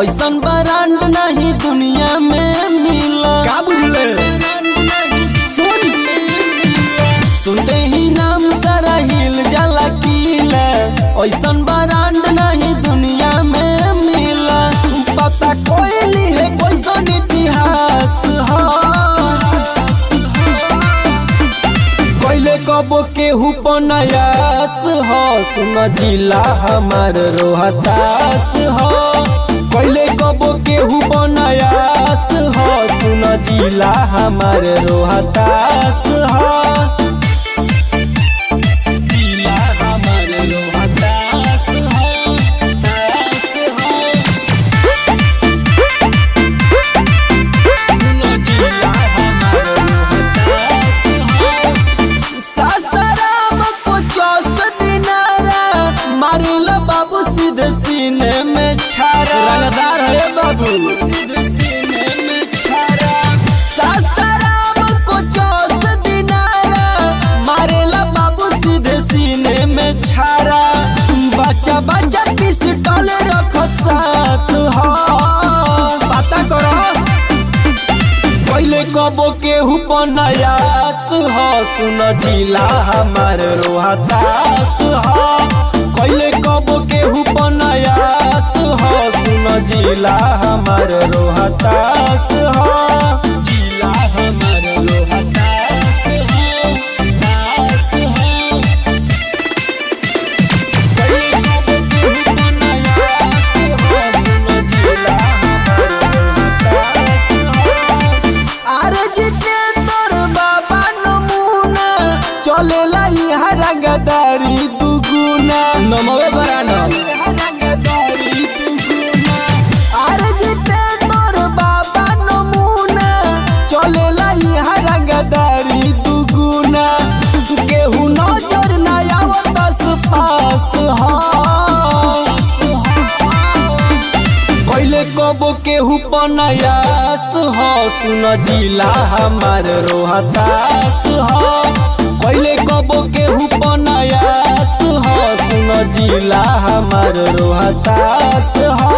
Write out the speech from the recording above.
ऐसन ब्रांड नहीं दुनिया में मिला। का बुझले सुनते ही नाम सारा हिल जाला किला। ऐसन ब्रांड नहीं दुनिया में मिला। पता कोई है कैसन इतिहास हो। कबो केहू पनायास हो। सुन जिला हमार रोहतास हो। पहले कबो केहू पनायास हो। सुन जिला हमार रोहतास हो। जिला हमार रोहतास हो, तास हो। सुन जिला हमार रोहतास हो। सासाराम को 400 दिनारा मारेला बाबू सीधे सीने में छारा। रंगदार है बाबू सीधे सीने में छारा। सासाराम को 400 दिनारा मारेला बाबू सीधे सीने में छारा। बच्चा बच्चा पिस्टल रखत साथ हो। पता करो पहले कबो केहू पनायास हो। सुन जिला हमार रोहतास हो। पहले कबो केहू पनायास हो। सुन जिला हमार रोहतास हो। जिला हमार रोहतास हो, तास हो। पहले कबो केहू पनायास हो। सुन जिला हमार रोहतास हो। अरे जितेंद्र बाबा नमूना चलेला यहाँ रंगदारी दुगुना। नमवे बरांड रंगदारी दुगुना। अरे जितेंद्र बाबा नमूना चलेला यहाँ रंगदारी दुगुना। केहू नजर ना आवत पास हो। पहले कबो केहू पनायास हो। सुन जिला हमार रोहतास हो। पहले कबो केहू पनायास हो। सुन जिला हमार रोहतास हो।